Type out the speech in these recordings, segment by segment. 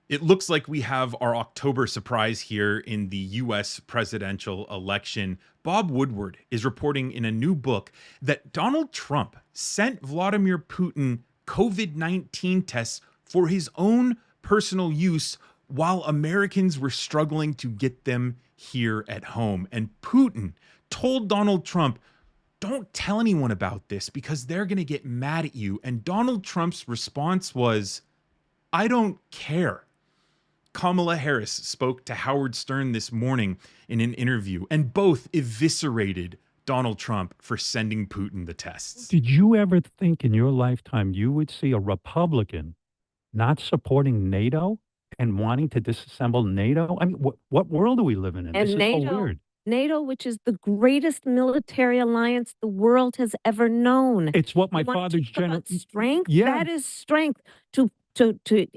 It looks like we have our October surprise here in the US presidential election. Bob Woodward is reporting in a new book that Donald Trump sent Vladimir Putin COVID-19 tests for his own personal use while Americans were struggling to get them here at home. And Putin told Donald Trump, don't tell anyone about this because they're going to get mad at you. And Donald Trump's response was, I don't care. Kamala Harris spoke to Howard Stern this morning in an interview, and both eviscerated Donald Trump for sending Putin the tests. Did you ever think in your lifetime you would see a Republican not supporting NATO and wanting to disassemble NATO? I mean, what world are we living in? And this is so weird. NATO, which is the greatest military alliance the world has ever known. It's what my father's general strength. Yeah. That is strength to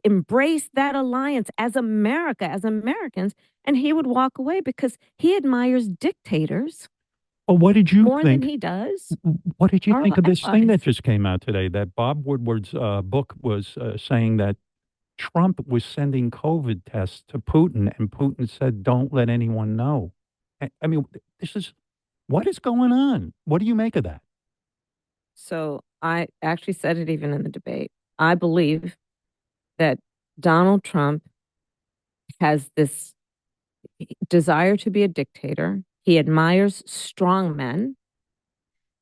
embrace that alliance as America, as Americans, and he would walk away because he admires dictators. Well, what did you more think? Than he does. What did you think of this thing that allies. just came out today? That Bob Woodward's book was saying that Trump was sending COVID tests to Putin, and Putin said, "Don't let anyone know." I mean, what is going on? What do you make of that? So I actually said it even in the debate. I believe that Donald Trump has this desire to be a dictator. He admires strong men,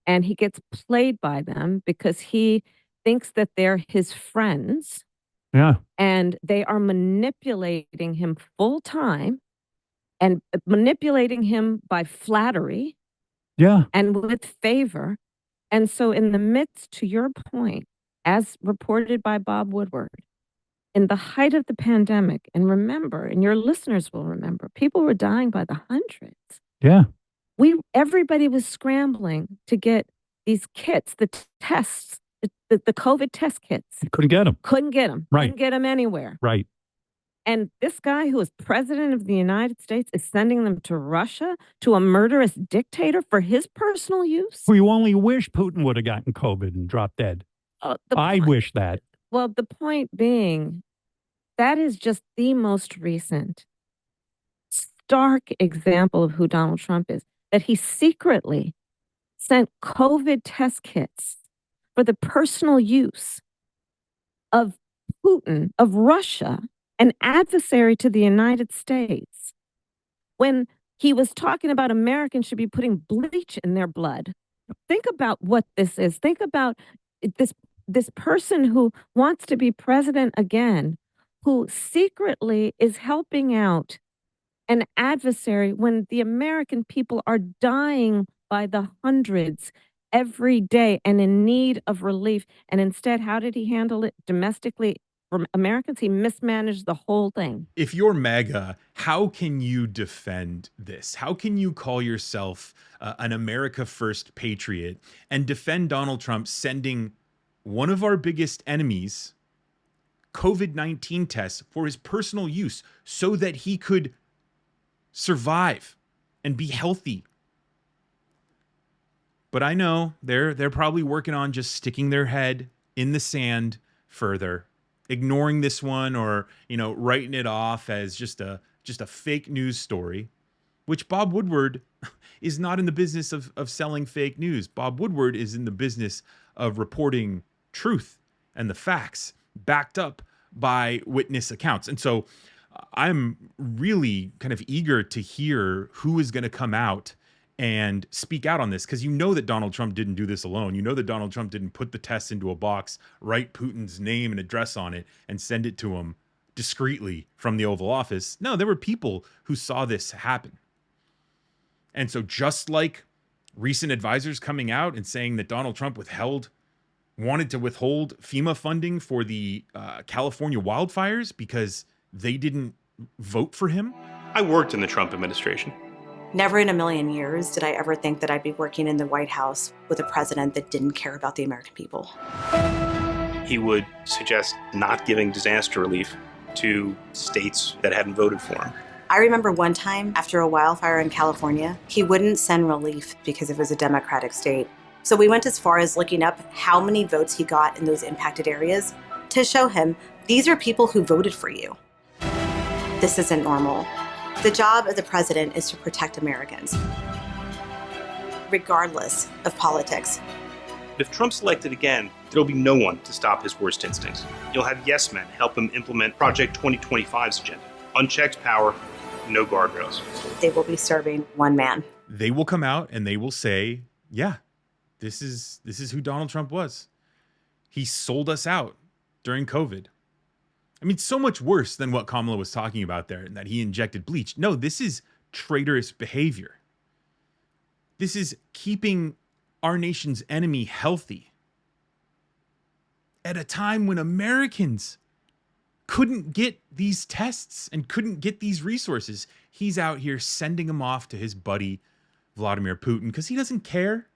and he gets played by them because he thinks that they're his friends. Yeah. And they are manipulating him full time and manipulating him by flattery. Yeah. And with favor. And so in the midst, to your point, as reported by Bob Woodward, in the height of the pandemic, and remember, and your listeners will remember, people were dying by the hundreds. Yeah. Everybody was scrambling to get these kits, the tests, the COVID test kits. Couldn't get them. Couldn't get them. Right. Couldn't get them anywhere. Right. And this guy who is president of the United States is sending them to Russia, to a murderous dictator for his personal use? Well, you only wish Putin would have gotten COVID and dropped dead. I wish that. Well, the point being, that is just the most recent stark example of who Donald Trump is, that he secretly sent COVID test kits for the personal use of Putin, of Russia, an adversary to the United States, when he was talking about Americans should be putting bleach in their blood. Think about what this is. Think about this person who wants to be president again, who secretly is helping out an adversary when the American people are dying by the hundreds every day and in need of relief. And instead, how did he handle it domestically? For Americans, he mismanaged the whole thing. If you're MAGA, how can you defend this? How can you call yourself an America First patriot and defend Donald Trump sending one of our biggest enemies COVID-19 tests for his personal use so that he could survive and be healthy? But I know they're probably working on just sticking their head in the sand further, ignoring this one, or, writing it off as just a fake news story, which Bob Woodward is not in the business of selling fake news. Bob Woodward is in the business of reporting truth and the facts backed up by witness accounts. And so I'm really kind of eager to hear who is going to come out and speak out on this, because that Donald Trump didn't do this alone. That Donald Trump didn't put the tests into a box, write Putin's name and address on it, and send it to him discreetly from the Oval Office. No, there were people who saw this happen. And so just like recent advisors coming out and saying that Donald Trump wanted to withhold FEMA funding for the California wildfires because they didn't vote for him. I worked in the Trump administration. Never in a million years did I ever think that I'd be working in the White House with a president that didn't care about the American people. He would suggest not giving disaster relief to states that hadn't voted for him. I remember one time after a wildfire in California, he wouldn't send relief because it was a Democratic state. So we went as far as looking up how many votes he got in those impacted areas to show him these are people who voted for you. This isn't normal. The job of the president is to protect Americans, regardless of politics. If Trump's elected again, there'll be no one to stop his worst instincts. You'll have yes men help him implement Project 2025's agenda. Unchecked power, no guardrails. They will be serving one man. They will come out and they will say, yeah, this is who Donald Trump was. He sold us out during COVID. I mean, so much worse than what Kamala was talking about there and that he injected bleach. No, this is traitorous behavior. This is keeping our nation's enemy healthy at a time when Americans couldn't get these tests and couldn't get these resources. He's out here sending them off to his buddy, Vladimir Putin, because he doesn't care.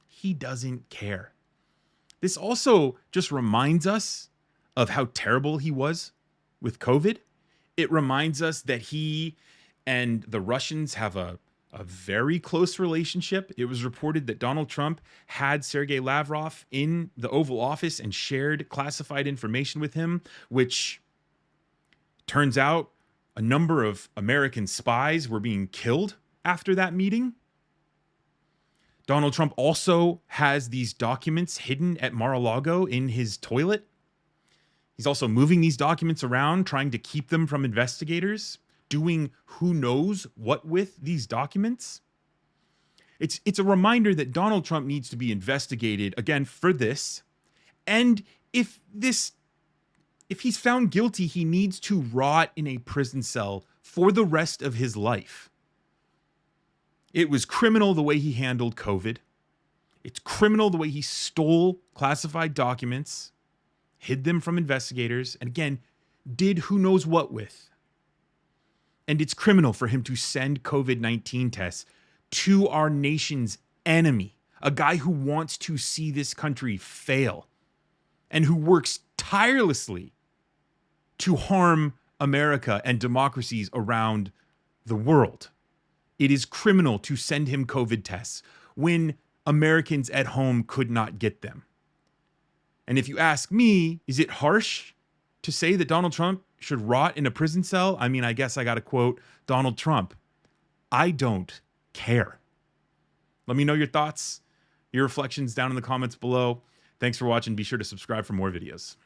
He doesn't care. This also just reminds us of how terrible he was with COVID. It reminds us that he and the Russians have a very close relationship. It was reported that Donald Trump had Sergei Lavrov in the Oval Office and shared classified information with him, which turns out a number of American spies were being killed after that meeting. Donald Trump also has these documents hidden at Mar-a-Lago in his toilet. He's also moving these documents around, trying to keep them from investigators, doing who knows what with these documents. It's a reminder that Donald Trump needs to be investigated again for this. And if he's found guilty, he needs to rot in a prison cell for the rest of his life. It was criminal the way he handled COVID. It's criminal the way he stole classified documents, hid them from investigators, and again, did who knows what with. And it's criminal for him to send COVID-19 tests to our nation's enemy, a guy who wants to see this country fail and who works tirelessly to harm America and democracies around the world. It is criminal to send him COVID tests when Americans at home could not get them. And if you ask me, is it harsh to say that Donald Trump should rot in a prison cell? I mean, I guess I got to quote Donald Trump. I don't care. Let me know your thoughts, your reflections down in the comments below. Thanks for watching. Be sure to subscribe for more videos.